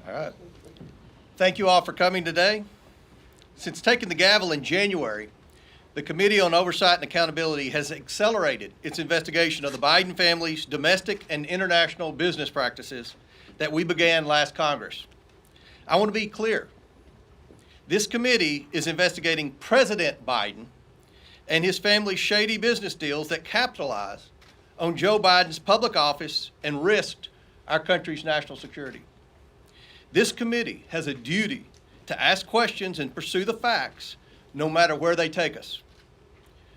All right. Thank you all for coming today. Since taking the gavel in January, the Committee on Oversight and Accountability has accelerated its investigation of the Biden family's domestic and international business practices that we began last Congress. I want to be clear. This committee is investigating President Biden and his family's shady business deals that capitalize on Joe Biden's public office and risked our country's national security. This committee has a duty to ask questions and pursue the facts, no matter where they take us.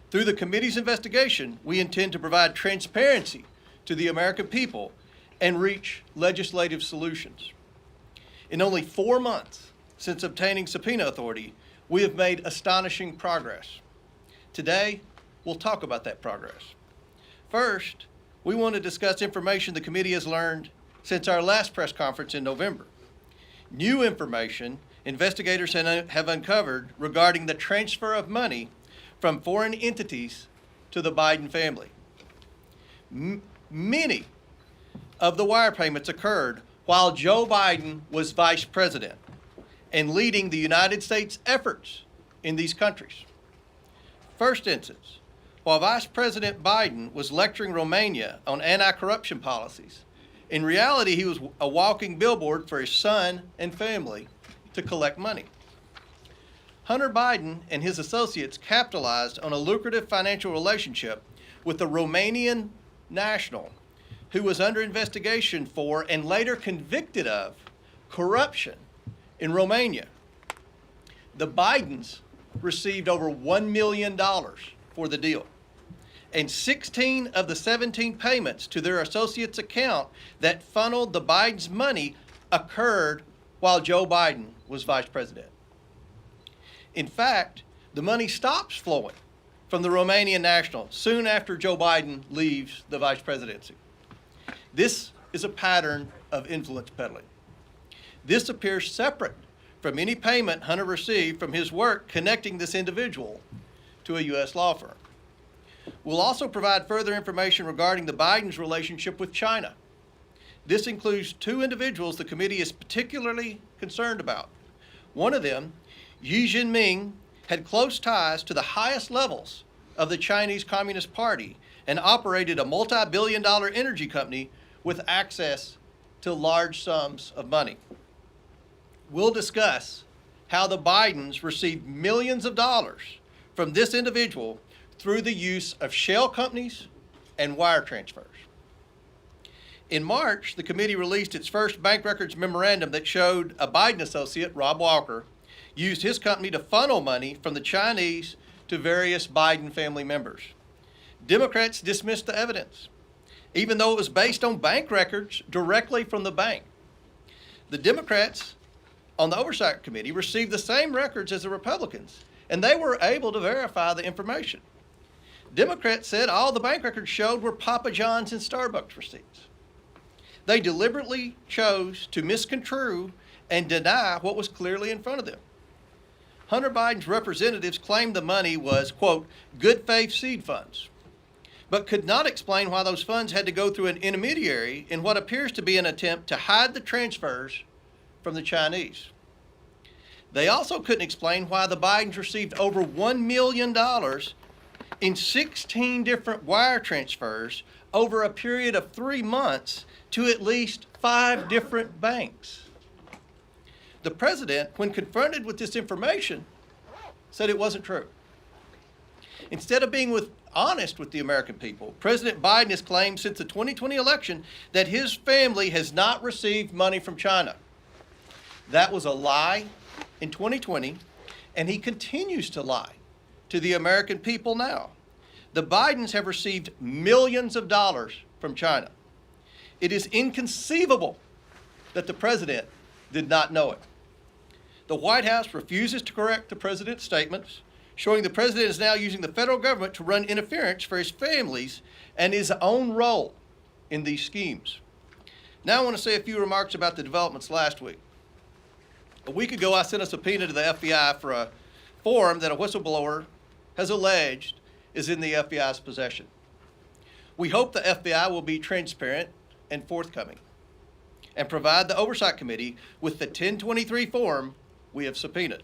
Through the committee's investigation, we intend to provide transparency to the American people and reach legislative solutions. In only 4 months since obtaining subpoena authority, we have made astonishing progress. Today, we'll talk about that progress. First, we want to discuss information the committee has learned since our last press conference in November. New information investigators have uncovered regarding the transfer of money from foreign entities to the Biden family. Many of the wire payments occurred while Joe Biden was vice president and leading the United States efforts in these countries. First instance, while Vice President Biden was lecturing Romania on anti-corruption policies, in reality he was a walking billboard for his son and family to collect money. Hunter Biden and his associates capitalized on a lucrative financial relationship with the Romanian national who was under investigation for and later convicted of corruption in Romania. The Bidens received over $1 million for the deal, and 16 of the 17 payments to their associates' account that funneled the Bidens' money occurred while Joe Biden was vice president. In fact, the money stops flowing from the Romanian national soon after Joe Biden leaves the vice presidency. This is a pattern of influence peddling. This appears separate from any payment Hunter received from his work connecting this individual to a U.S. law firm. We'll also provide further information regarding the Bidens' relationship with China. This includes 2 individuals the committee is particularly concerned about. One of them, Xi Jinping, had close ties to the highest levels of the Chinese Communist Party and operated a multi-billion-dollar energy company with access to large sums of money. We'll discuss how the Bidens received millions of dollars from this individual through the use of shell companies and wire transfers. In March, the committee released its first bank records memorandum that showed a Biden associate, Rob Walker, used his company to funnel money from the Chinese to various Biden family members. Democrats dismissed the evidence, even though it was based on bank records directly from the bank. The Democrats on the Oversight Committee received the same records as the Republicans, and they were able to verify the information. Democrats said all the bank records showed were Papa John's and Starbucks receipts. They deliberately chose to misconstrue and deny what was clearly in front of them. Hunter Biden's representatives claimed the money was, quote, good faith seed funds, but could not explain why those funds had to go through an intermediary in what appears to be an attempt to hide the transfers from the Chinese. They also couldn't explain why the Bidens received over $1 million in 16 different wire transfers over a period of 3 months to at least 5 different banks. The president, when confronted with this information, said it wasn't true. Instead of being honest with the American people, President Biden has claimed since the 2020 election that his family has not received money from China. That was a lie in 2020, and he continues to lie to the American people now. The Bidens have received millions of dollars from China. It is inconceivable that the president did not know it. The White House refuses to correct the president's statements, showing the president is now using the federal government to run interference for his families and his own role in these schemes. Now I want to say a few remarks about the developments last week. A week ago, I sent a subpoena to the FBI for a form that a whistleblower has alleged is in the FBI's possession. We hope the FBI will be transparent and forthcoming. and provide the Oversight Committee with the 1023 form we have subpoenaed.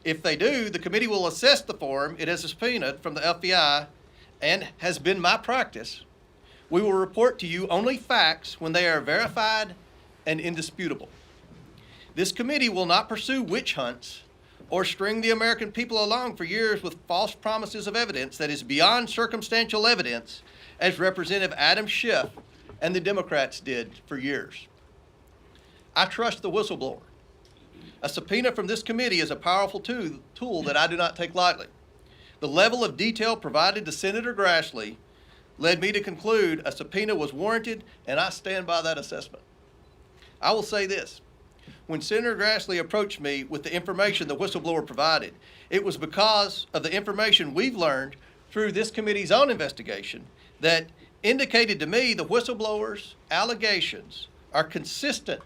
If they do, the committee will assess the form it has subpoenaed from the FBI, and has been my practice. We will report to you only facts when they are verified and indisputable. This committee will not pursue witch hunts or string the American people along for years with false promises of evidence that is beyond circumstantial evidence, as Representative Adam Schiff and the Democrats did for years. I trust the whistleblower. A subpoena from this committee is a powerful tool that I do not take lightly. The level of detail provided to Senator Grassley led me to conclude a subpoena was warranted, and I stand by that assessment. I will say this. When Senator Grassley approached me with the information the whistleblower provided, it was because of the information we've learned through this committee's own investigation that indicated to me the whistleblower's allegations are consistent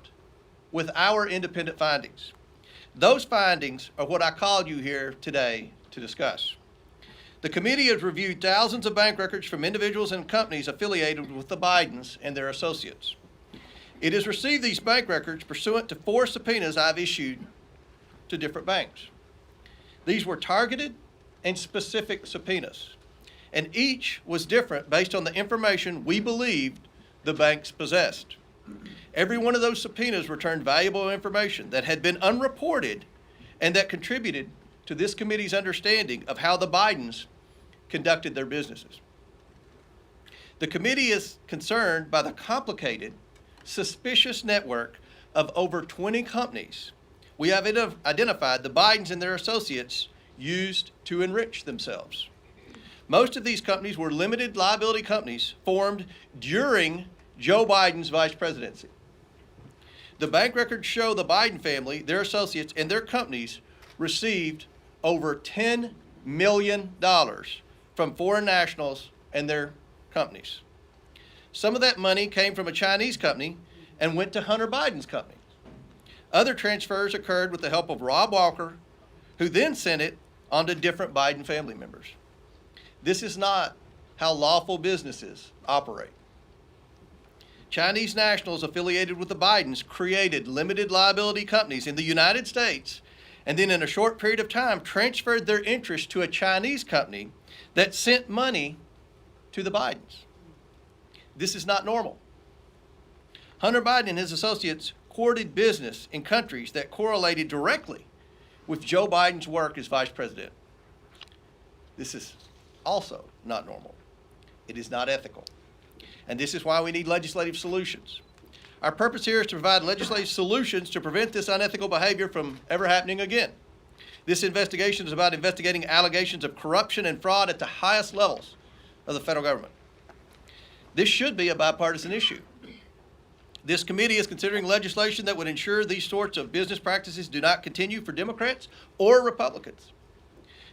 with our independent findings. Those findings are what I called you here today to discuss. The committee has reviewed thousands of bank records from individuals and companies affiliated with the Bidens and their associates. It has received these bank records pursuant to 4 subpoenas I've issued to different banks. These were targeted and specific subpoenas, and each was different based on the information we believed the banks possessed. Every one of those subpoenas returned valuable information that had been unreported and that contributed to this committee's understanding of how the Bidens conducted their businesses. The committee is concerned by the complicated, suspicious network of over 20 companies we have identified the Bidens and their associates used to enrich themselves. Most of these companies were limited liability companies formed during Joe Biden's vice presidency. The bank records show the Biden family, their associates, and their companies received over $10 million from foreign nationals and their companies. Some of that money came from a Chinese company and went to Hunter Biden's company. Other transfers occurred with the help of Rob Walker, who then sent it on to different Biden family members. This is not how lawful businesses operate. Chinese nationals affiliated with the Bidens created limited liability companies in the United States, and then in a short period of time transferred their interest to a Chinese company that sent money to the Bidens. This is not normal. Hunter Biden and his associates courted business in countries that correlated directly with Joe Biden's work as vice president. This is also not normal. It is not ethical. And this is why we need legislative solutions. Our purpose here is to provide legislative solutions to prevent this unethical behavior from ever happening again. This investigation is about investigating allegations of corruption and fraud at the highest levels of the federal government. This should be a bipartisan issue. This committee is considering legislation that would ensure these sorts of business practices do not continue for Democrats or Republicans.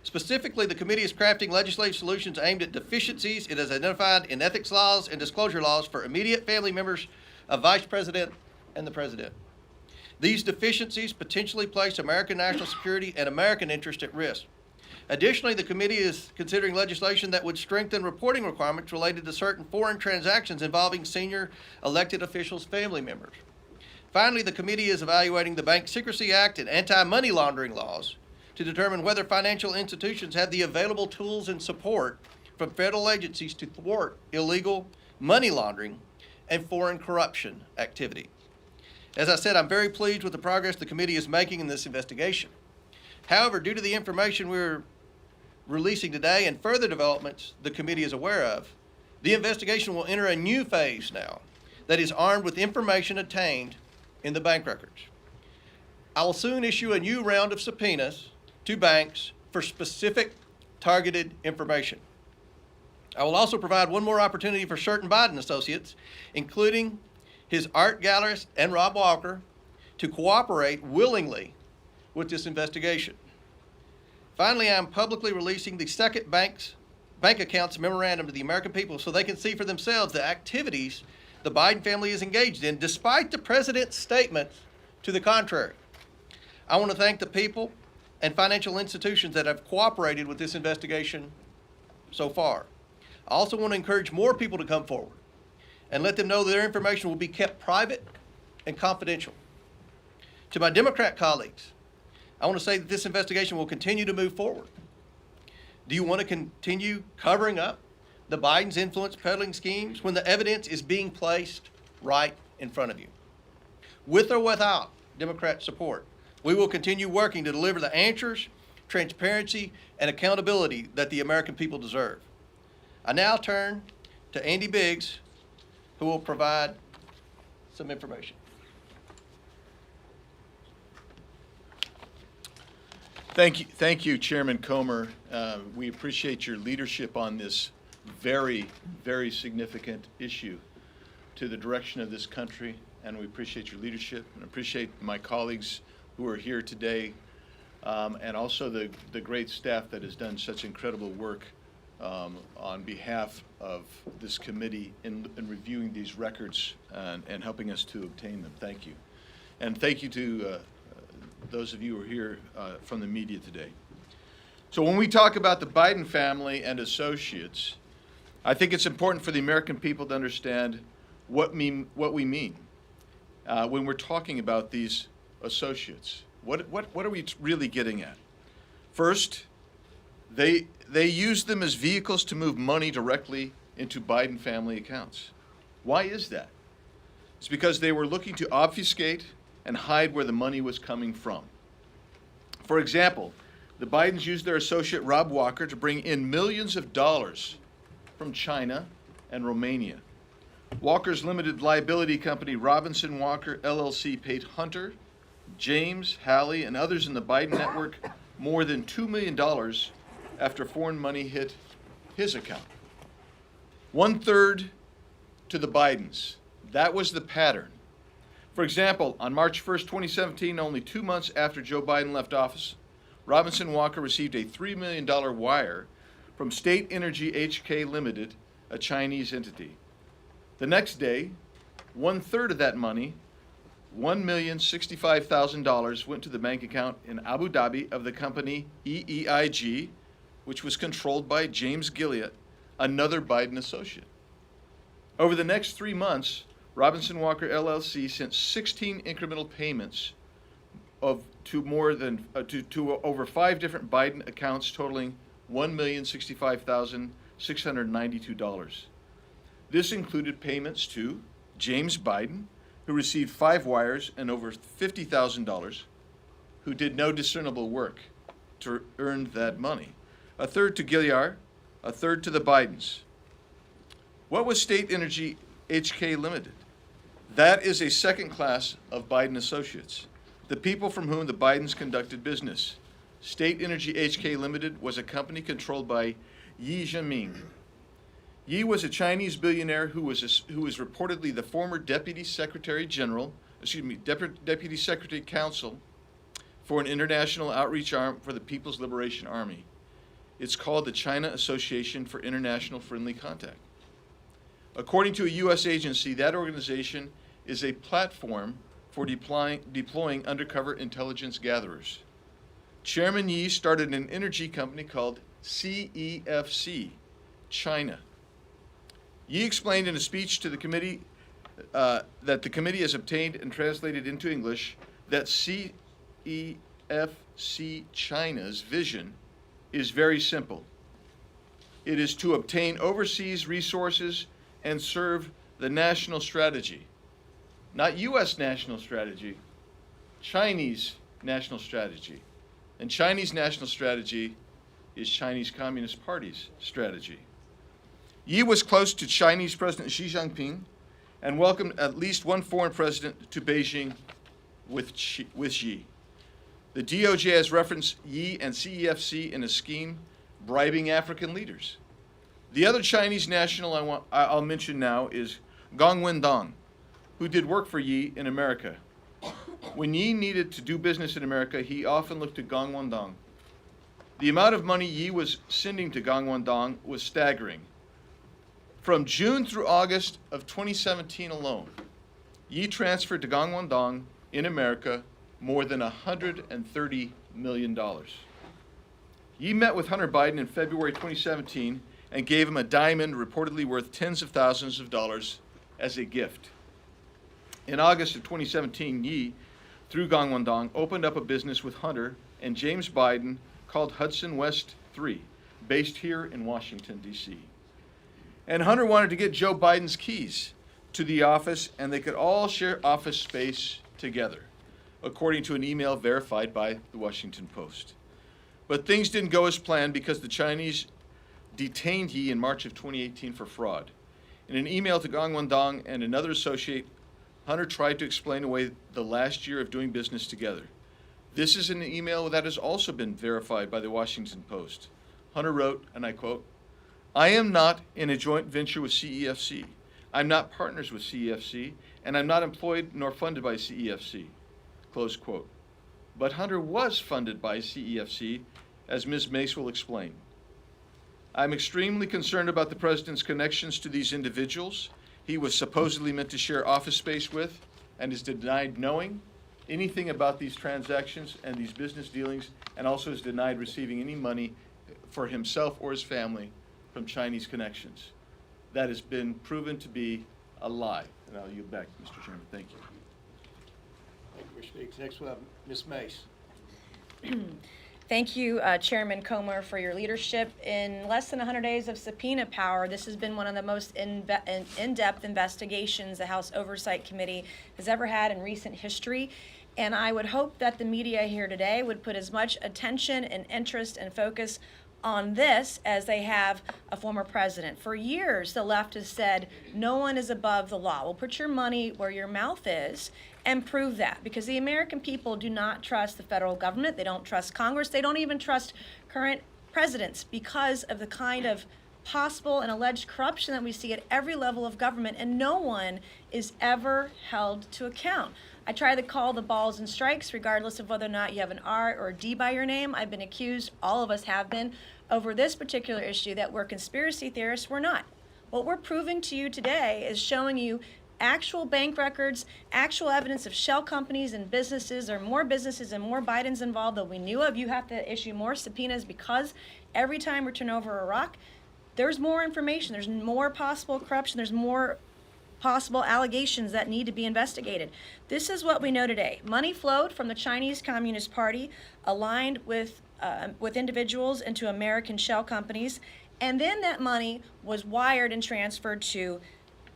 Specifically, the committee is crafting legislative solutions aimed at deficiencies it has identified in ethics laws and disclosure laws for immediate family members of Vice President and the President. These deficiencies potentially place American national security and American interest at risk. Additionally, the committee is considering legislation that would strengthen reporting requirements related to certain foreign transactions involving senior elected officials' family members. Finally, the committee is evaluating the Bank Secrecy Act and anti-money laundering laws to determine whether financial institutions have the available tools and support from federal agencies to thwart illegal money laundering and foreign corruption activity. As I said, I'm very pleased with the progress the committee is making in this investigation. However, due to the information we're releasing today and further developments the committee is aware of, the investigation will enter a new phase now that is armed with information obtained in the bank records. I will soon issue a new round of subpoenas to banks for specific targeted information. I will also provide one more opportunity for certain Biden associates, including his art gallerist and Rob Walker, to cooperate willingly with this investigation. Finally, I am publicly releasing the second bank accounts memorandum to the American people so they can see for themselves the activities the Biden family is engaged in, despite the president's statements to the contrary. I want to thank the people and financial institutions that have cooperated with this investigation so far. I also want to encourage more people to come forward and let them know that their information will be kept private and confidential. To my Democrat colleagues, I want to say that this investigation will continue to move forward. Do you want to continue covering up the Biden's influence peddling schemes when the evidence is being placed right in front of you? With or without Democrat support, we will continue working to deliver the answers, transparency, and accountability that the American people deserve. I now turn to Andy Biggs, who will provide some information. Thank you, Chairman Comer. We appreciate your leadership on this very, very significant issue to the direction of this country, and we appreciate your leadership and appreciate my colleagues who are here today, and also the great staff that has done such incredible work on behalf of this committee in reviewing these records and helping us to obtain them. Thank you. And thank you to those of you who are here from the media today. So when we talk about the Biden family and associates, I think it's important for the American people to understand what we mean when we're talking about these associates. What are we really getting at? First, they use them as vehicles to move money directly into Biden family accounts. Why is that? It's because they were looking to obfuscate and hide where the money was coming from. For example, the Bidens used their associate Rob Walker to bring in millions of dollars from China and Romania. Walker's limited liability company, Robinson Walker LLC, paid Hunter, James, Hallie, and others in the Biden network more than $2 million after foreign money hit his account. 1/3 to the Bidens. That was the pattern. For example, on March 1st, 2017, only 2 months after Joe Biden left office, Robinson Walker received a $3 million wire from State Energy HK Limited, a Chinese entity. The next day, 1/3 of that money, $1,065,000, went to the bank account in Abu Dhabi of the company EEIG, which was controlled by James Gilliatt, another Biden associate. Over the next 3 months, Robinson Walker LLC sent 16 incremental payments to over 5 different Biden accounts totaling $1,065,692. This included payments to James Biden, who received 5 wires and over $50,000, who did no discernible work to earn that money. 1/3 to Gilliard, 1/3 to the Bidens. What was State Energy HK Limited? That is a second class of Biden associates, the people from whom the Bidens conducted business. State Energy HK Limited was a company controlled by Yi Jianming. Yi was a Chinese billionaire who was reportedly the former Deputy Secretary Counsel for an international outreach arm for the People's Liberation Army. It's called the China Association for International Friendly Contact. According to a U.S. agency, that organization is a platform for deploying undercover intelligence gatherers. Chairman Yi started an energy company called CEFC, China. Yi explained in a speech to the committee that the committee has obtained and translated into English that CEFC China's vision is very simple. It is to obtain overseas resources and serve the national strategy. Not U.S. national strategy, Chinese national strategy. And Chinese national strategy is Chinese Communist Party's strategy. Yi was close to Chinese President Xi Jinping and welcomed at least one foreign president to Beijing with Xi. The DOJ has referenced Yi and CEFC in a scheme bribing African leaders. The other Chinese national I'll mention now is Gong Wendong, who did work for Yi in America. When Yi needed to do business in America, he often looked to Gong Wendong. The amount of money Yi was sending to Gong Wendong was staggering. From June through August of 2017 alone, Yi transferred to Gong Wendong in America more than $130 million. Yi met with Hunter Biden in February 2017 and gave him a diamond reportedly worth tens of thousands of dollars as a gift. In August of 2017, Yi, through Gangwon-dong, opened up a business with Hunter and James Biden called Hudson West 3, based here in Washington, D.C. And Hunter wanted to get Joe Biden's keys to the office, and they could all share office space together, according to an email verified by the Washington Post. But things didn't go as planned because the Chinese detained Yi in March of 2018 for fraud. In an email to Gangwon-dong and another associate, Hunter tried to explain away the last year of doing business together. This is an email that has also been verified by the Washington Post. Hunter wrote, and I quote, "I am not in a joint venture with CEFC. I'm not partners with CEFC, and I'm not employed nor funded by CEFC." Close quote. But Hunter was funded by CEFC, as Ms. Mace will explain. I'm extremely concerned about the president's connections to these individuals he was supposedly meant to share office space with, and is denied knowing anything about these transactions and these business dealings, and also is denied receiving any money for himself or his family from Chinese connections. That has been proven to be a lie. And I'll yield back, Mr. Chairman. Thank you. Thank you, Mr. Speaks. Next we have Ms. Mace. Thank you, Chairman Comer, for your leadership. In less than 100 days of subpoena power, this has been one of the most in-depth investigations the House Oversight Committee has ever had in recent history. And I would hope that the media here today would put as much attention and interest and focus on this as they have a former president. For years, the left has said, no one is above the law. Well, put your money where your mouth is and prove that, because the American people do not trust the federal government. They don't trust Congress. They don't even trust current presidents because of the kind of possible and alleged corruption that we see at every level of government, and no one is ever held to account. I try to call the balls and strikes regardless of whether or not you have an R or a D by your name. I've been accused, all of us have been, over this particular issue that we're conspiracy theorists. We're not. What we're proving to you today is showing you actual bank records, actual evidence of shell companies and businesses. There are more businesses and more Bidens involved than we knew of. You have to issue more subpoenas because every time we turn over a rock, there's more information. There's more possible corruption. There's more possible allegations that need to be investigated. This is what we know today. Money flowed from the Chinese Communist Party, aligned with individuals into American shell companies, and then that money was wired and transferred to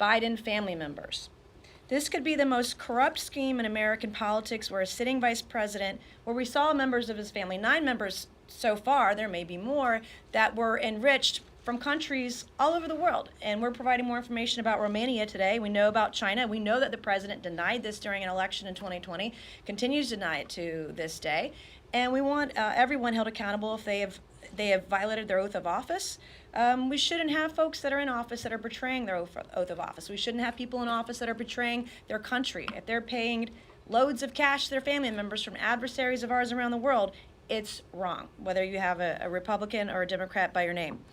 Biden family members. This could be the most corrupt scheme in American politics, where a sitting vice president, where we saw members of his family, 9 members so far, there may be more, that were enriched from countries all over the world. And we're providing more information about Romania today. We know about China. We know that the president denied this during an election in 2020, continues to deny it to this day. And we want everyone held accountable if they have violated their oath of office. We shouldn't have folks that are in office that are betraying their oath of office. We shouldn't have people in office that are betraying their country. If they're paying loads of cash to their family members from adversaries of ours around the world, it's wrong, whether you have a Republican or a Democrat by your name.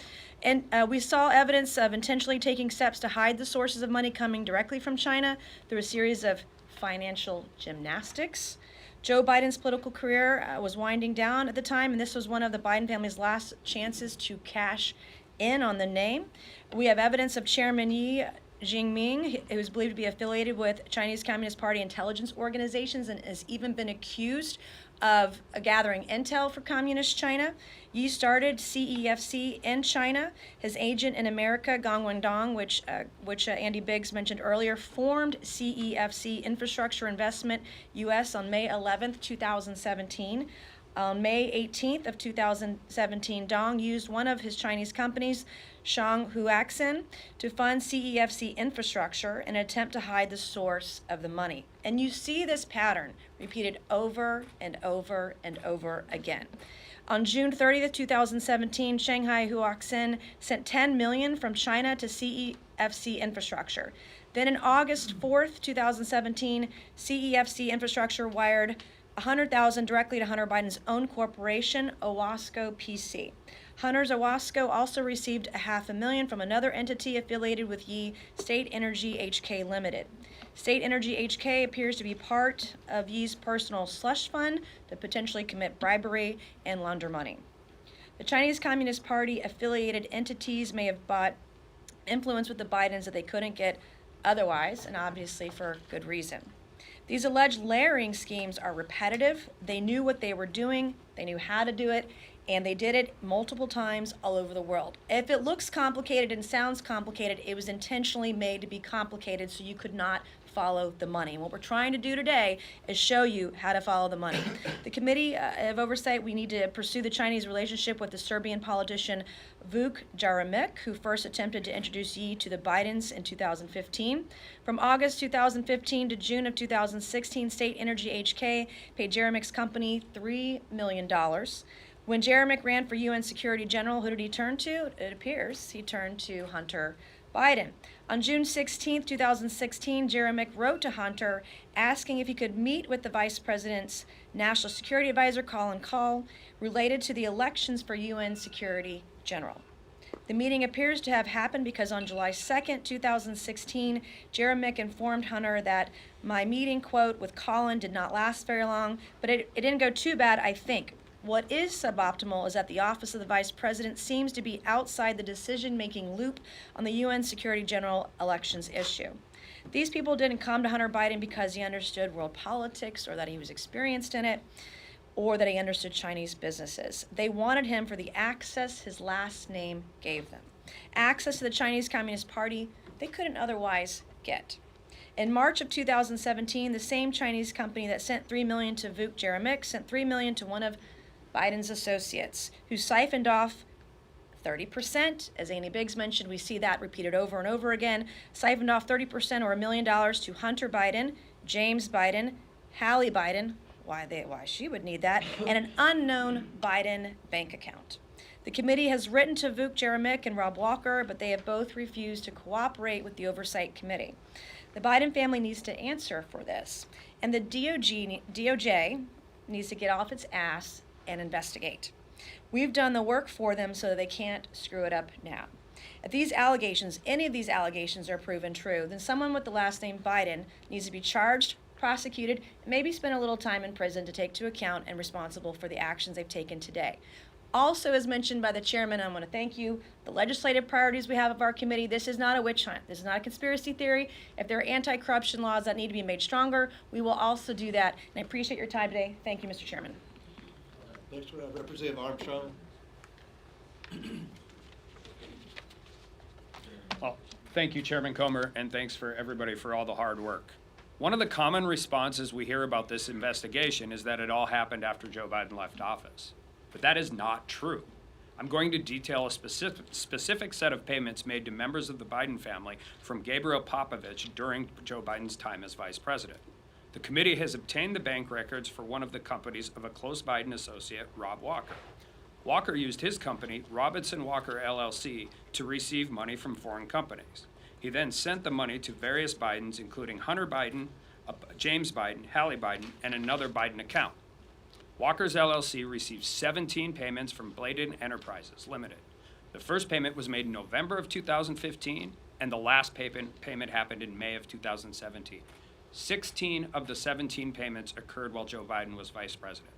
And we saw evidence of intentionally taking steps to hide the sources of money coming directly from China through a series of financial gymnastics. Joe Biden's political career was winding down at the time, and this was one of the Biden family's last chances to cash in on the name. We have evidence of Chairman Yi Jinping, who is believed to be affiliated with Chinese Communist Party intelligence organizations and has even been accused of gathering intel for Communist China. Yi started CEFC in China. His agent in America, Gangwon-dong, which Andy Biggs mentioned earlier, formed CEFC Infrastructure Investment US on May 11th, 2017. On May 18th of 2017, Dong used one of his Chinese companies, Shanghuaxin, to fund CEFC infrastructure in an attempt to hide the source of the money. And you see this pattern repeated over and over and over again. On June 30th, 2017, Shanghai Huaxin sent $10 million from China to CEFC infrastructure. Then on August 4th, 2017, CEFC infrastructure wired $100,000 directly to Hunter Biden's own corporation, Owasco PC. Hunter's Owasco also received $500,000 from another entity affiliated with Yi, State Energy HK Limited. State Energy HK appears to be part of Yi's personal slush fund to potentially commit bribery and launder money. The Chinese Communist Party affiliated entities may have bought influence with the Bidens that they couldn't get otherwise, and obviously for good reason. These alleged layering schemes are repetitive. They knew what they were doing, they knew how to do it, and they did it multiple times all over the world. If it looks complicated and sounds complicated, it was intentionally made to be complicated so you could not follow the money. And what we're trying to do today is show you how to follow the money. The Committee of Oversight, we need to pursue the Chinese relationship with the Serbian politician Vuk Jeremic, who first attempted to introduce Yi to the Bidens in 2015. From August 2015 to June of 2016, State Energy HK paid Jeremic's company $3 million. When Jeremic ran for UN Security General, who did he turn to? It appears he turned to Hunter Biden. On June 16, 2016, Jeremic wrote to Hunter asking if he could meet with the Vice President's National Security Advisor, Colin Kahl, related to the elections for UN Security General. The meeting appears to have happened because on July 2, 2016, Jeremic informed Hunter that my meeting, quote, with Colin did not last very long, but it didn't go too bad, I think. What is suboptimal is that the Office of the Vice President seems to be outside the decision-making loop on the UN Security General elections issue. These people didn't come to Hunter Biden because he understood world politics or that he was experienced in it or that he understood Chinese businesses. They wanted him for the access his last name gave them. Access to the Chinese Communist Party they couldn't otherwise get. In March of 2017, the same Chinese company that sent $3 million to Vuk Jeremic sent $3 million to one of Biden's associates, who siphoned off 30%. As Annie Biggs mentioned, we see that repeated over and over again. Siphoned off 30% or $1 million to Hunter Biden, James Biden, Hallie Biden, why she would need that, and an unknown Biden bank account. The committee has written to Vuk Jeremic and Rob Walker, but they have both refused to cooperate with the Oversight Committee. The Biden family needs to answer for this, and the DOJ needs to get off its ass and investigate. We've done the work for them so that they can't screw it up now. If these allegations, any of these allegations are proven true, then someone with the last name Biden needs to be charged, prosecuted, and maybe spend a little time in prison to take to account and responsible for the actions they've taken today. Also, as mentioned by the chairman, I want to thank you, the legislative priorities we have of our committee. This is not a witch hunt. This is not a conspiracy theory. If there are anti-corruption laws that need to be made stronger, we will also do that. And I appreciate your time today. Thank you, Mr. Chairman. Next we have Representative Armstrong. Well, thank you, Chairman Comer, and thanks for everybody for all the hard work. One of the common responses we hear about this investigation is that it all happened after Joe Biden left office. But that is not true. I'm going to detail a specific set of payments made to members of the Biden family from Gabriel Popovich during Joe Biden's time as vice president. The committee has obtained the bank records for one of the companies of a close Biden associate, Rob Walker. Walker used his company, Robinson Walker LLC, to receive money from foreign companies. He then sent the money to various Bidens, including Hunter Biden, James Biden, Hallie Biden, and another Biden account. Walker's LLC received 17 payments from Bladen Enterprises Limited. The first payment was made in November of 2015, and the last payment happened in May of 2017. 16 of the 17 payments occurred while Joe Biden was vice president.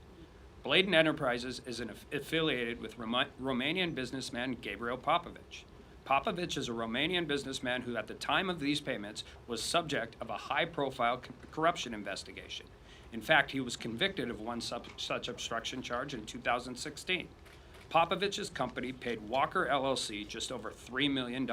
Bladen Enterprises is affiliated with Romanian businessman Gabriel Popovich. Popovich is a Romanian businessman who, at the time of these payments, was subject of a high-profile corruption investigation. In fact, he was convicted of one such obstruction charge in 2016. Popovich's company paid Walker LLC just over $3 million.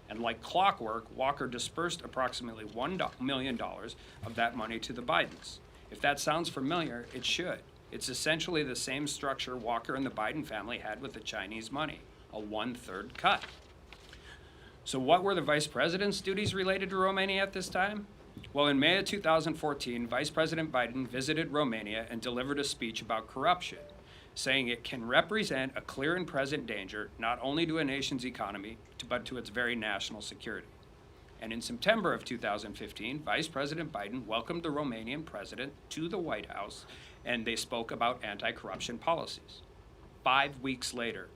And like clockwork, Walker dispersed approximately $1 million of that money to the Bidens. If that sounds familiar, it should. It's essentially the same structure Walker and the Biden family had with the Chinese money, a 1/3 cut. So what were the vice president's duties related to Romania at this time? Well, in May of 2014, Vice President Biden visited Romania and delivered a speech about corruption, saying it can represent a clear and present danger not only to a nation's economy, but to its very national security. And in September of 2015, Vice President Biden welcomed the Romanian president to the White House, and they spoke about anti-corruption policies. 5 weeks later,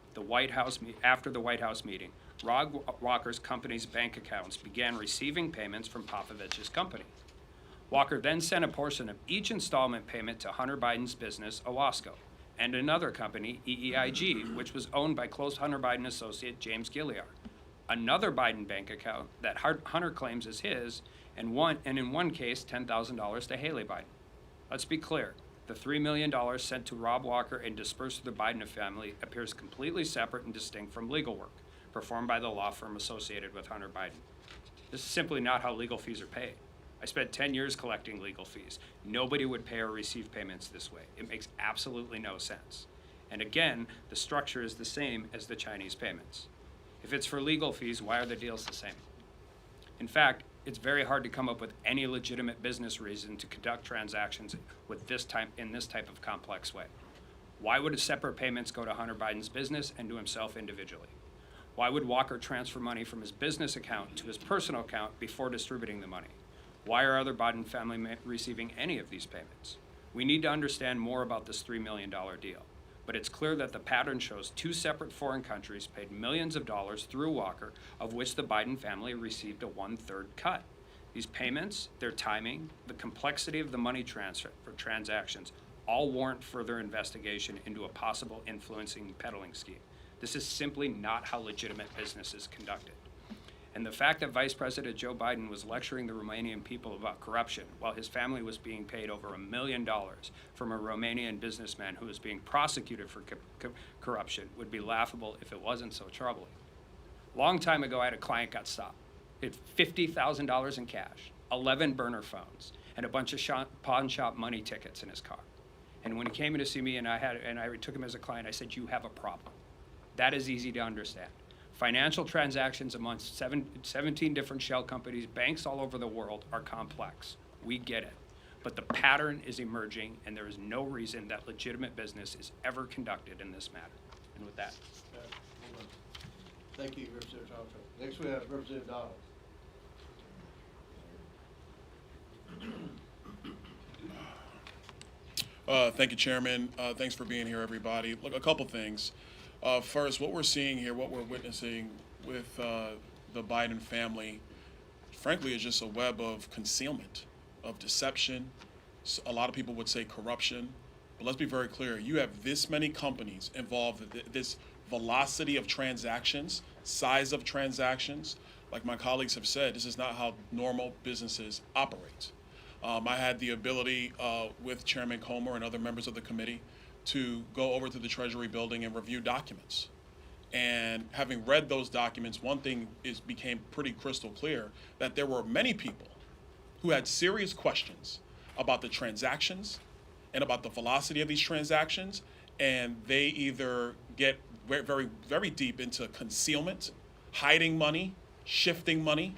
after the White House meeting, Rob Walker's company's bank accounts began receiving payments from Popovich's company. Walker then sent a portion of each installment payment to Hunter Biden's business, Owasco, and another company, EEIG, which was owned by close Hunter Biden associate James Gilliard. another Biden bank account that Hunter claims is his, and in one case, $10,000 to Haley Biden. Let's be clear. The $3 million sent to Rob Walker and dispersed to the Biden family appears completely separate and distinct from legal work performed by the law firm associated with Hunter Biden. This is simply not how legal fees are paid. I spent 10 years collecting legal fees. Nobody would pay or receive payments this way. It makes absolutely no sense. And again, the structure is the same as the Chinese payments. If it's for legal fees, why are the deals the same? In fact, it's very hard to come up with any legitimate business reason to conduct transactions in this type of complex way. Why would separate payments go to Hunter Biden's business and to himself individually? Why would Walker transfer money from his business account to his personal account before distributing the money? Why are other Biden family receiving any of these payments? We need to understand more about this $3 million deal. But it's clear that the pattern shows two separate foreign countries paid millions of dollars through Walker, of which the Biden family received a 1/3 cut. These payments, their timing, the complexity of the money transfer for transactions all warrant further investigation into a possible influencing peddling scheme. This is simply not how legitimate business is conducted. And the fact that Vice President Joe Biden was lecturing the Romanian people about corruption while his family was being paid over $1 million from a Romanian businessman who was being prosecuted for corruption would be laughable if it wasn't so troubling. Long time ago, I had a client got stopped. He had $50,000 in cash, 11 burner phones, and a bunch of pawn shop money tickets in his car. And when he came in to see me and I took him as a client, I said, "You have a problem." That is easy to understand. Financial transactions amongst 17 different shell companies, banks all over the world are complex. We get it. But the pattern is emerging, and there is no reason that legitimate business is ever conducted in this matter. And with that. Thank you, Representative Thompson. Next we have Representative Donald. Thank you, Chairman. Thanks for being here, everybody. Look, a couple things. First, what we're seeing here, what we're witnessing with the Biden family, frankly, is just a web of concealment, of deception. A lot of people would say corruption. But let's be very clear. You have this many companies involved, this velocity of transactions, size of transactions. Like my colleagues have said, this is not how normal businesses operate. I had the ability with Chairman Comer and other members of the committee to go over to the Treasury building and review documents. And having read those documents, one thing became pretty crystal clear, that there were many people who had serious questions about the transactions and about the velocity of these transactions, and they either get very, very deep into concealment, hiding money, shifting money,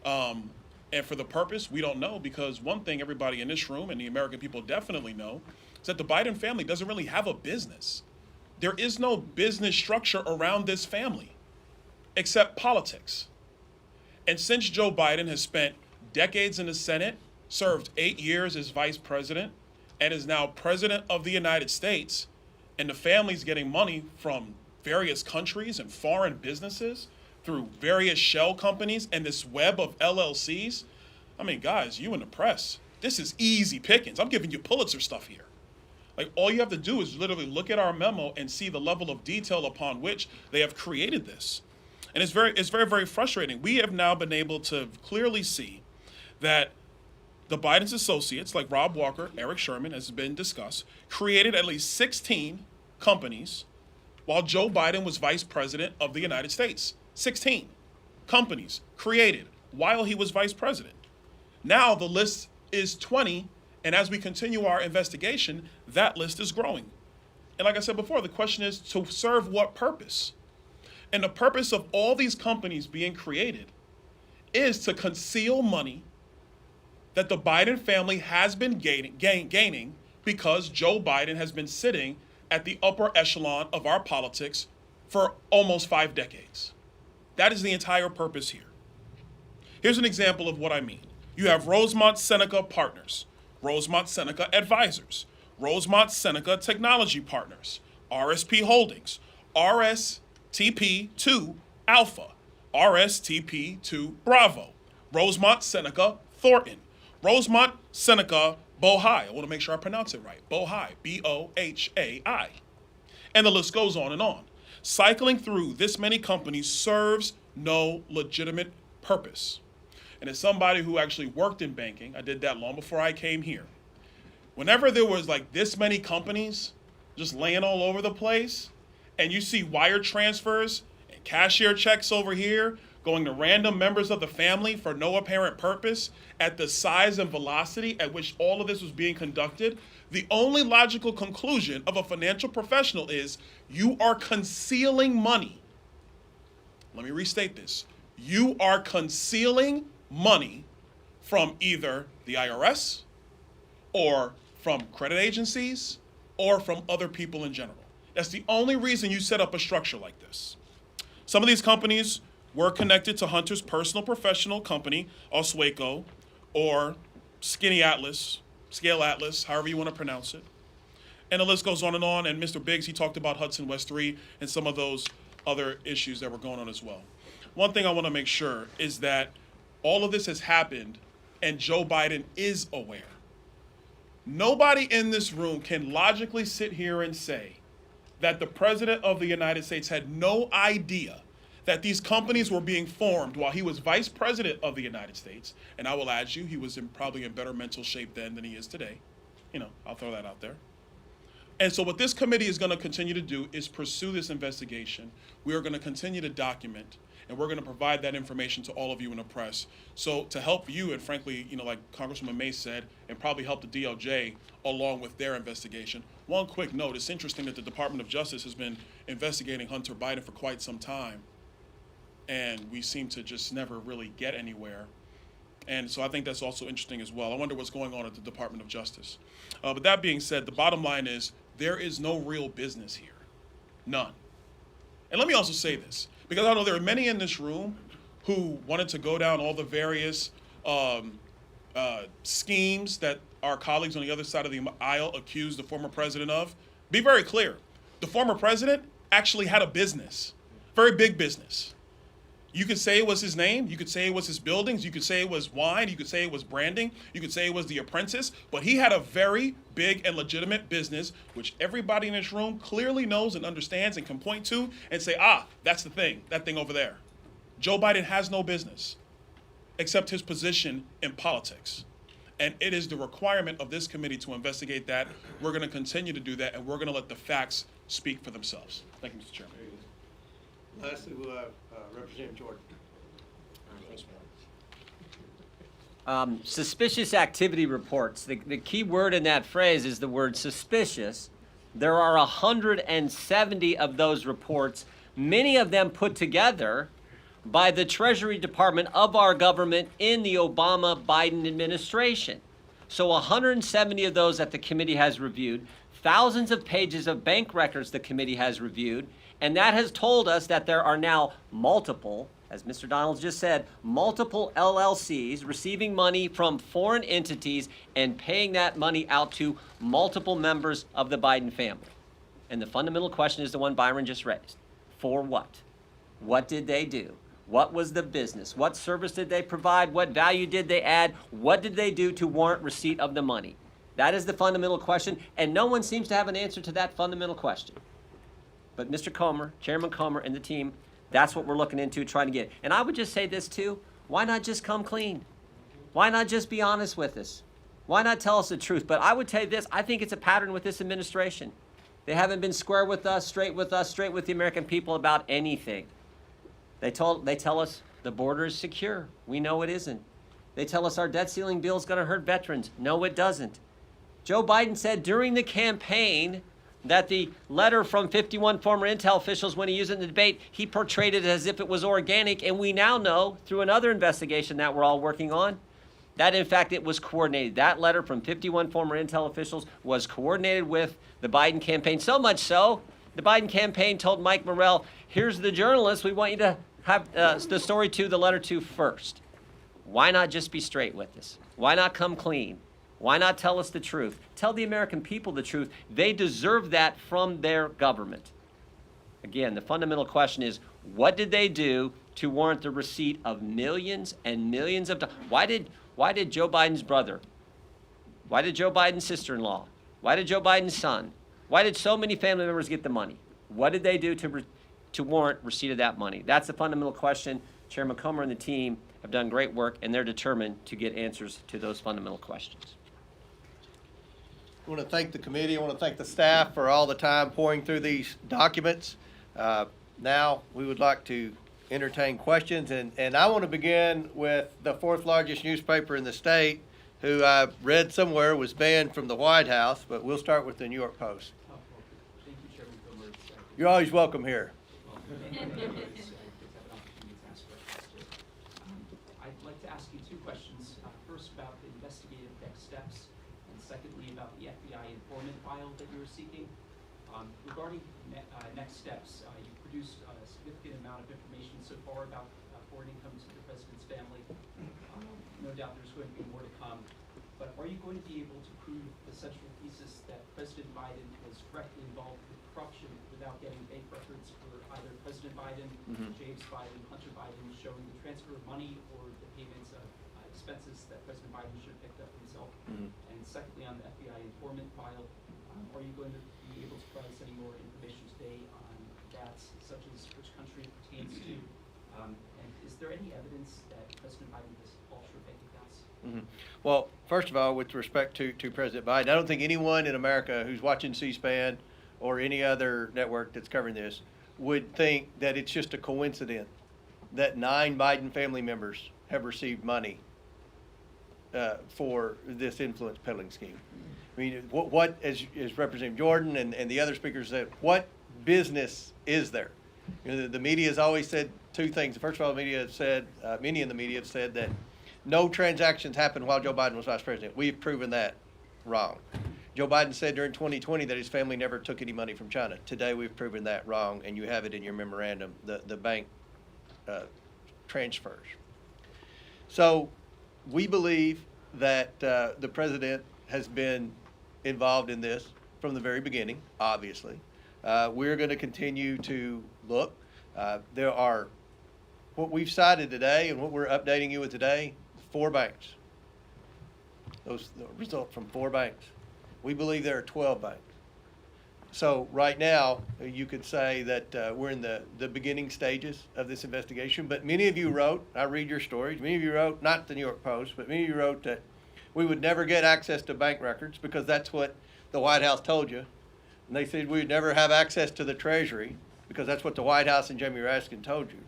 and for the purpose, we don't know, because one thing everybody in this room and the American people definitely know is that the Biden family doesn't really have a business. There is no business structure around this family except politics. And since Joe Biden has spent decades in the Senate, served 8 years as vice president, and is now president of the United States, and the family's getting money from various countries and foreign businesses through various shell companies and this web of LLCs. I mean, guys, you in the press, this is easy pickings. I'm giving you Pulitzer stuff here. Like, all you have to do is literally look at our memo and see the level of detail upon which they have created this. And it's very, very frustrating. We have now been able to clearly see that the Biden's associates, like Rob Walker, Eric Sherman, as has been discussed, created at least 16 companies while Joe Biden was vice president of the United States. 16 companies created while he was vice president. Now the list is 20, and as we continue our investigation, that list is growing. And like I said before, the question is to serve what purpose? And the purpose of all these companies being created is to conceal money that the Biden family has been gaining because Joe Biden has been sitting at the upper echelon of our politics for almost 5 decades. That is the entire purpose here. Here's an example of what I mean. You have Rosemont Seneca Partners, Rosemont Seneca Advisors, Rosemont Seneca Technology Partners, RSP Holdings, RSTP2 Alpha, RSTP2 Bravo, Rosemont Seneca Thornton, Rosemont Seneca Bohai. I want to make sure I pronounce it right. Bohai, B-O-H-A-I. And the list goes on and on. Cycling through this many companies serves no legitimate purpose. And as somebody who actually worked in banking, I did that long before I came here. Whenever there was like this many companies just laying all over the place, and you see wire transfers and cashier checks over here going to random members of the family for no apparent purpose at the size and velocity at which all of this was being conducted, the only logical conclusion of a financial professional is you are concealing money. Let me restate this. You are concealing money from either the IRS or from credit agencies or from other people in general. That's the only reason you set up a structure like this. Some of these companies were connected to Hunter's personal professional company, Oswego, or Skinny Atlas, Scale Atlas, however you want to pronounce it. And the list goes on. And Mr. Biggs, he talked about Hudson West 3 and some of those other issues that were going on as well. One thing I want to make sure is that all of this has happened and Joe Biden is aware. Nobody in this room can logically sit here and say that the President of the United States had no idea that these companies were being formed while he was Vice President of the United States. And I will add you, he was probably in better mental shape then than he is today. I'll throw that out there. And so what this committee is going to continue to do is pursue this investigation. We are going to continue to document, and we're going to provide that information to all of you in the press. So to help you, and frankly, like Congresswoman May said, and probably help the DOJ along with their investigation. One quick note, it's interesting that the Department of Justice has been investigating Hunter Biden for quite some time, and we seem to just never really get anywhere. And so I think that's also interesting as well. I wonder what's going on at the Department of Justice. But that being said, the bottom line is there is no real business here. None. And let me also say this, because I know there are many in this room who wanted to go down all the various schemes that our colleagues on the other side of the aisle accused the former president of. Be very clear. The former president actually had a business, very big business. You could say it was his name. You could say it was his buildings. You could say it was wine. You could say it was branding. You could say it was The Apprentice. But he had a very big and legitimate business, which everybody in this room clearly knows and understands and can point to and say, that's the thing, that thing over there. Joe Biden has no business except his position in politics. And it is the requirement of this committee to investigate that. We're going to continue to do that, and we're going to let the facts speak for themselves. Thank you, Mr. Chairman. Lastly, we'll have Representative Jordan. Suspicious activity reports. The key word in that phrase is the word suspicious. There are 170 of those reports, many of them put together by the Treasury Department of our government in the Obama-Biden administration. So 170 of those that the committee has reviewed, thousands of pages of bank records the committee has reviewed, and that has told us that there are now multiple, as Mr. Donalds just said, multiple LLCs receiving money from foreign entities and paying that money out to multiple members of the Biden family. And the fundamental question is the one Byron just raised. For what? What did they do? What was the business? What service did they provide? What value did they add? What did they do to warrant receipt of the money? That is the fundamental question, and no one seems to have an answer to that fundamental question. But Mr. Comer, Chairman Comer, and the team, that's what we're looking into, trying to get. And I would just say this too, why not just come clean? Why not just be honest with us? Why not tell us the truth? But I would tell you this, I think it's a pattern with this administration. They haven't been square with us, straight with the American people about anything. They tell us the border is secure. We know it isn't. They tell us our debt ceiling bill is going to hurt veterans. No, it doesn't. Joe Biden said during the campaign that the letter from 51 former intel officials, when he used it in the debate, he portrayed it as if it was organic, and we now know through another investigation that we're all working on that in fact it was coordinated. That letter from 51 former intel officials was coordinated with the Biden campaign, so much so the Biden campaign told Mike Morrell, here's the journalist we want you to have the story to, the letter to first. Why not just be straight with us? Why not come clean? Why not tell us the truth? Tell the American people the truth. They deserve that from their government. Again, the fundamental question is, what did they do to warrant the receipt of millions and millions of dollars? Why did Joe Biden's brother, why did Joe Biden's sister-in-law, why did Joe Biden's son, why did so many family members get the money? What did they do to warrant receipt of that money? That's the fundamental question. Chairman Comer and the team have done great work, and they're determined to get answers to those fundamental questions. I want to thank the committee. I want to thank the staff for all the time pouring through these documents. Now, we would like to entertain questions, and I want to begin with the fourth largest newspaper in the state, who I read somewhere was banned from the White House, but we'll start with the New York Post. Thank you, Chairman Comer. You're always welcome here. I'd like to ask you two questions. First, about the investigative next steps, and secondly, about the FBI informant file that you were seeking. Regarding next steps, you produced a significant amount of information so far about foreign income to the president's family. No doubt there's going to be more to come. But are you going to be able to prove the central thesis that President Biden was directly involved with corruption without getting bank records for either President Biden, James Biden, Hunter Biden, showing the transfer of money or the payments of expenses that President Biden should have picked up himself? And secondly, on the FBI informant file, are you going to be able to provide us any more information today on that, such as which country it pertains to? And is there any evidence that President Biden has offshore bank accounts? Well, first of all, with respect to President Biden, I don't think anyone in America who's watching C-SPAN or any other network that's covering this would think that it's just a coincidence that 9 Biden family members have received money for this influence peddling scheme. I mean, what as Representative Jordan and the other speakers said, what business is there? You know, the media has always said two things. First of all, the media have said, many in the media have said that no transactions happened while Joe Biden was vice president. We've proven that wrong. Joe Biden said during 2020 that his family never took any money from China. Today we've proven that wrong, and you have it in your memorandum, the bank transfers. So we believe that the president has been involved in this from the very beginning, obviously. We're going to continue to look. There are, what we've cited today and what we're updating you with today, 4 banks. Those result from 4 banks. We believe there are 12 banks. So right now, you could say that we're in the beginning stages of this investigation, but many of you wrote, I read your stories, many of you wrote, not the New York Post, but many of you wrote that we would never get access to bank records because that's what the White House told you. And they said we would never have access to the Treasury because that's what the White House and Jamie Raskin told you.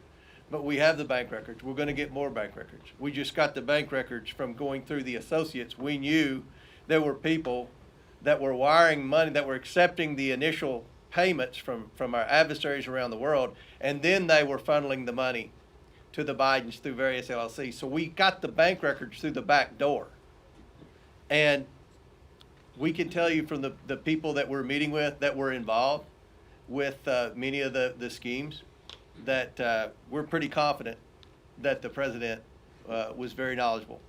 But we have the bank records. We're going to get more bank records. We just got the bank records from going through the associates. We knew there were people that were wiring money, that were accepting the initial payments from our adversaries around the world, and then they were funneling the money to the Bidens through various LLCs. So we got the bank records through the back door. And we can tell you from the people that we're meeting with that were involved with many of the schemes that we're pretty confident that the president was very knowledgeable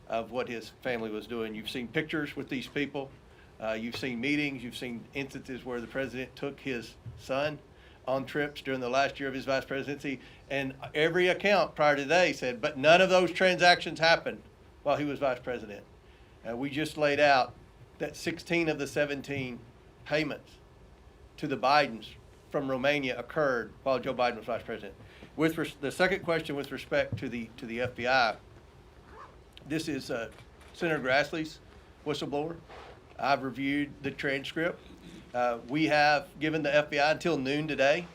of what his family was doing. You've seen pictures with these people. You've seen meetings. You've seen instances where the president took his son on trips during the last year of his vice presidency. And every account prior to today said, but none of those transactions happened while he was vice president. We just laid out that 16 of the 17 payments to the Bidens from Romania occurred while Joe Biden was vice president. With the second question with respect to the FBI, this is Senator Grassley's whistleblower. I've reviewed the transcript. We have given the FBI until noon today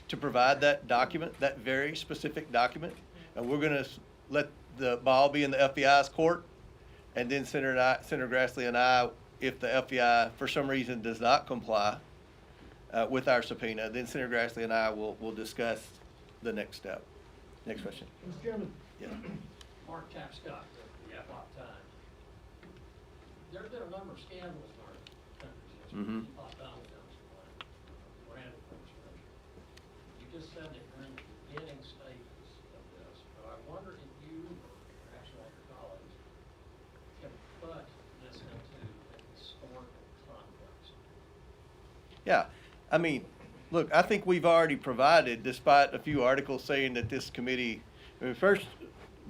to provide that document, that very specific document. And we're going to let the ball be in the FBI's court. And then Senator Grassley and I, if the FBI for some reason does not comply with our subpoena, then Senator Grassley and I will discuss the next step. Next question. Mr. Chairman. Yeah. Mark Tapscott, the Epoch Times. There have been a number of scandals in our country since Donald comes to mind. Randall comes to mind. You just said that you're in the beginning stages of this, but I wonder if you, or perhaps all your colleagues, can put this into a historical context. Yeah. I mean, look, I think we've already provided, despite a few articles saying that this committee, I mean, first,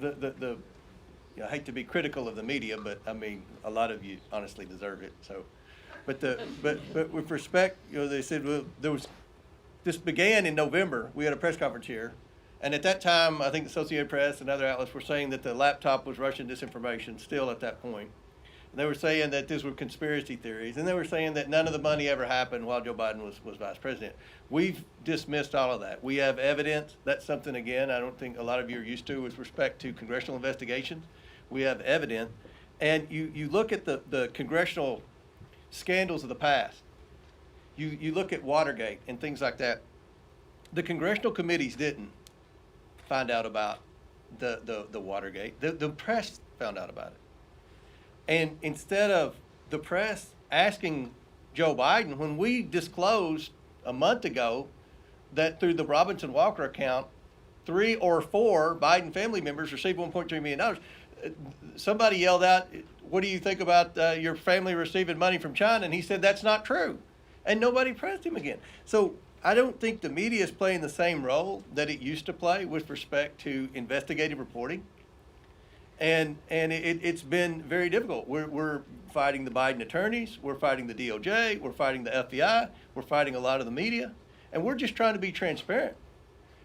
I hate to be critical of the media, but I mean, a lot of you honestly deserve it. So, but with respect, they said, well, this began in November. We had a press conference here, And at that time, I think the Associated Press and other outlets were saying that the laptop was Russian disinformation still at that point. They were saying that these were conspiracy theories, and they were saying that none of the money ever happened while Joe Biden was vice president. We've dismissed all of that. We have evidence. That's something, again, I don't think a lot of you are used to with respect to congressional investigations. We have evidence. And you look at the congressional scandals of the past. You look at Watergate and things like that. The congressional committees didn't find out about the Watergate. The press found out about it. And instead of the press asking Joe Biden, when we disclosed a month ago that through the Robinson Walker account, 3 or 4 Biden family members received $1.3 million, somebody yelled out, "What do you think about your family receiving money from China?" And he said, "That's not true." And nobody pressed him again. So I don't think the media is playing the same role that it used to play with respect to investigative reporting. And it's been very difficult. We're fighting the Biden attorneys, we're fighting the DOJ, we're fighting the FBI, we're fighting a lot of the media, and we're just trying to be transparent.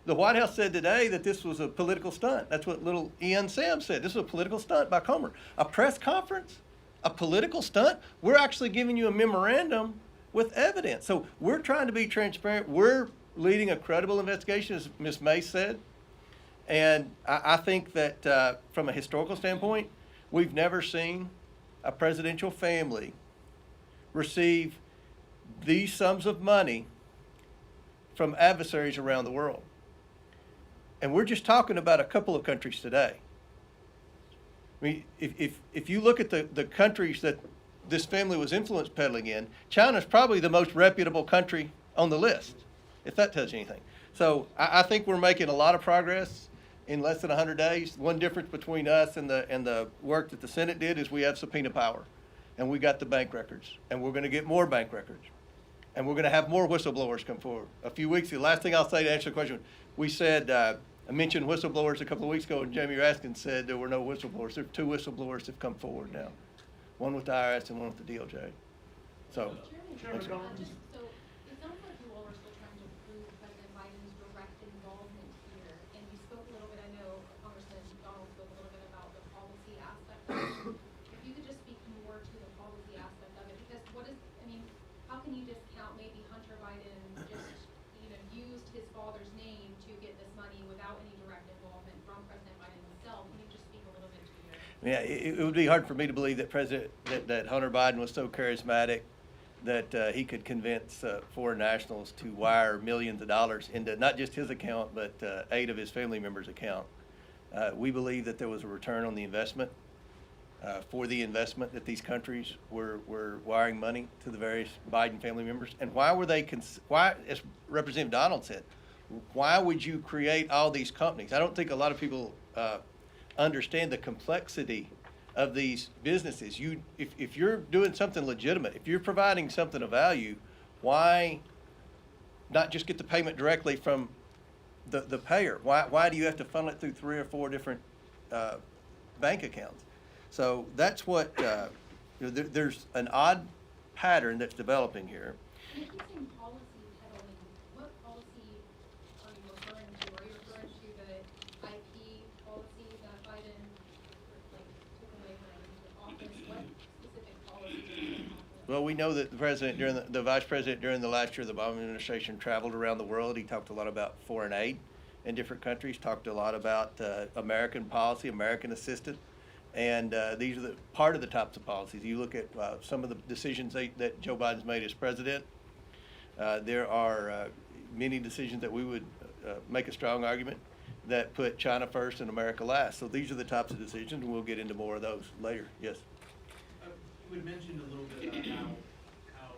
The White House said today that this was a political stunt. That's what little Ian Sam said. This is a political stunt by Comer. A press conference? A political stunt? We're actually giving you a memorandum with evidence. So we're trying to be transparent. We're leading a credible investigation, as Ms. May said. And I think that from a historical standpoint, we've never seen a presidential family receive these sums of money from adversaries around the world. And we're just talking about a couple of countries today. I mean, if you look at the countries that this family was influence peddling in, China's probably the most reputable country on the list, if that tells you anything. So I think we're making a lot of progress in less than 100 days. One difference between us and the work that the Senate did is we have subpoena power, and we got the bank records, and we're going to get more bank records, and we're going to have more whistleblowers come forward. A few weeks ago, last thing I'll say to answer the question, we said, I mentioned whistleblowers a couple of weeks ago, and Jamie Raskin said there were no whistleblowers. There are 2 whistleblowers that have come forward now, one with the IRS and one with the DOJ. So, thanks. So it sounds like you all are still trying to prove President Biden's direct involvement here. And we spoke a little bit, I know Congressman Donald spoke a little bit about the policy aspect of it. If you could just speak more to the policy aspect of it, because how can you discount maybe Hunter Biden just, used his father's name to get this money without any direct involvement from President Biden himself? Can you just speak a little bit to your? Yeah, it would be hard for me to believe that that Hunter Biden was so charismatic that he could convince foreign nationals to wire millions of dollars into not just his account, but 8 of his family members' account. We believe that there was a return on the investment for the investment that these countries were wiring money to the various Biden family members. And why were they, why, as Representative Donald said, why would you create all these companies? I don't think a lot of people understand the complexity of these businesses. If you're doing something legitimate, if you're providing something of value, why not just get the payment directly from the payer? Why do you have to funnel it through 3 or 4 different bank accounts? So that's what, there's an odd pattern that's developing here. And if you're saying policy peddling, what policy are you referring to? Are you referring to the IP policy that Biden, took away when he was in office? What specific policy are you talking about? Well, we know that the president, the vice president during the last year of the Obama administration traveled around the world. He talked a lot about foreign aid in different countries, talked a lot about American policy, American assistance. And these are part of the types of policies. You look at some of the decisions that Joe Biden's made as president. There are many decisions that we would make a strong argument that put China first and America last. So these are the types of decisions, and we'll get into more of those later. Yes? You had mentioned a little bit about how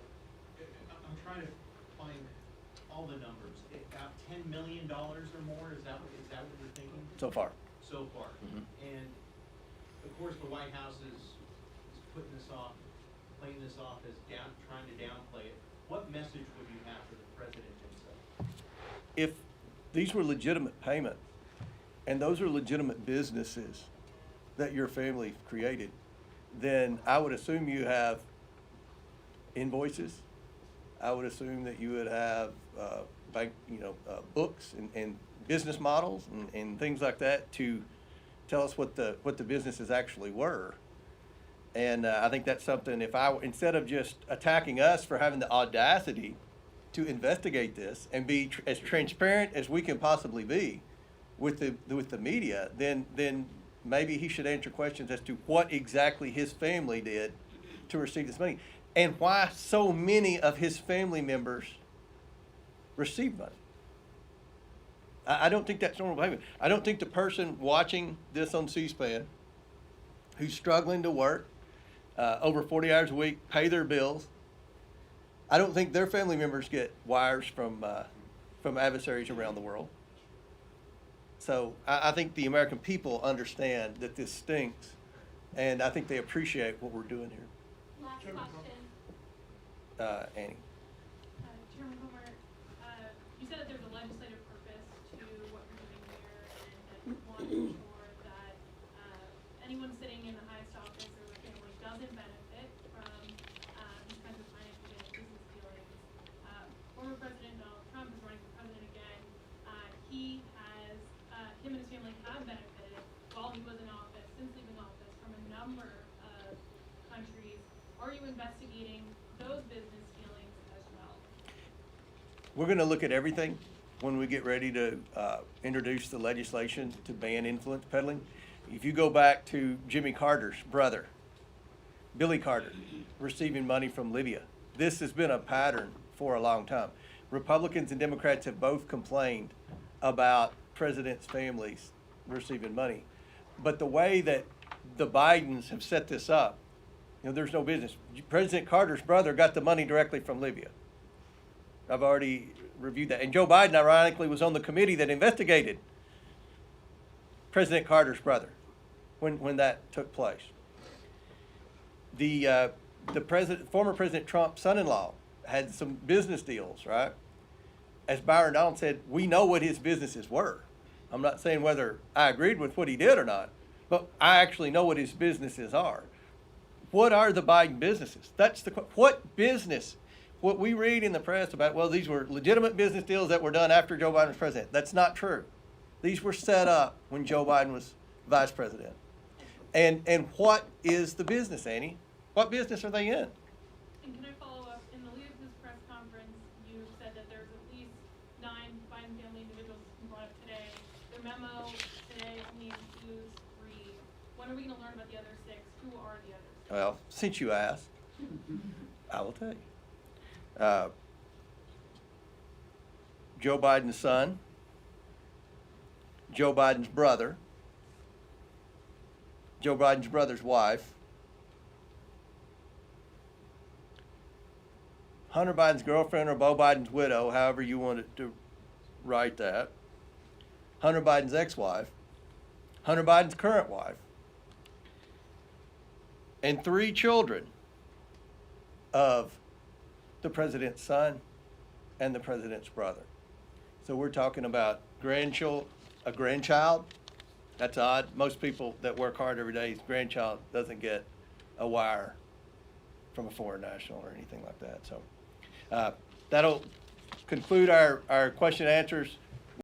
I'm trying to find all the numbers. About $10 million or more, is that what you're thinking? So far. So far. Mhm. And of course, the White House is putting this off, playing this off as trying to downplay it. What message would you have for the president himself? If these were legitimate payments, and those are legitimate businesses that your family created, then I would assume you have invoices. I would assume that you would have bank, books and business models and things like that to tell us what the businesses actually were. And I think that's something, instead of just attacking us for having the audacity to investigate this and be as transparent as we can possibly be with the media, then maybe he should answer questions as to what exactly his family did to receive this money and why so many of his family members received money. I don't think that's normal behavior. I don't think the person watching this on C-SPAN who's struggling to work over 40 hours a week, pay their bills, I don't think their family members get wires from adversaries around the world. So I think the American people understand that this stinks, and I think they appreciate what we're doing here. Last question. Annie. Chairman Comer, you said that there's a legislative purpose to what you're doing here, and that you want to ensure that anyone sitting in the highest office or the family doesn't benefit from these kinds of financial and business dealings. Former President Donald Trump is running for president again. Him and his family have benefited while he was in office, since leaving office, from a number of countries. Are you investigating those business dealings as well? We're going to look at everything when we get ready to introduce the legislation to ban influence peddling. If you go back to Jimmy Carter's brother, Billy Carter, receiving money from Libya, this has been a pattern for a long time. Republicans and Democrats have both complained about presidents' families receiving money. But the way that the Bidens have set this up, there's no business. President Carter's brother got the money directly from Libya. I've already reviewed that. And Joe Biden, ironically, was on the committee that investigated President Carter's brother when that took place. The former President Trump's son-in-law had some business deals, right? As Byron Donald said, we know what his businesses were. I'm not saying whether I agreed with what he did or not, but I actually know what his businesses are. What are the Biden businesses? What business? What we read in the press about, well, these were legitimate business deals that were done after Joe Biden was president. That's not true. These were set up when Joe Biden was vice president. And what is the business, Annie? What business are they in? And can I follow up? In the lead up to this press conference, you said that there's at least 9 Biden family individuals you brought up today. The memo today only includes 3. When are we going to learn about the other 6? Who are the others? Well, since you asked, I will tell you. Joe Biden's son, Joe Biden's brother, Joe Biden's brother's wife, Hunter Biden's girlfriend or Beau Biden's widow, however you wanted to write that, Hunter Biden's ex-wife, Hunter Biden's current wife, and 3 children of the president's son and the president's brother. So we're talking about a grandchild. That's odd. Most people that work hard every day's grandchild doesn't get a wire from a foreign national or anything like that. So that'll conclude our question and answers.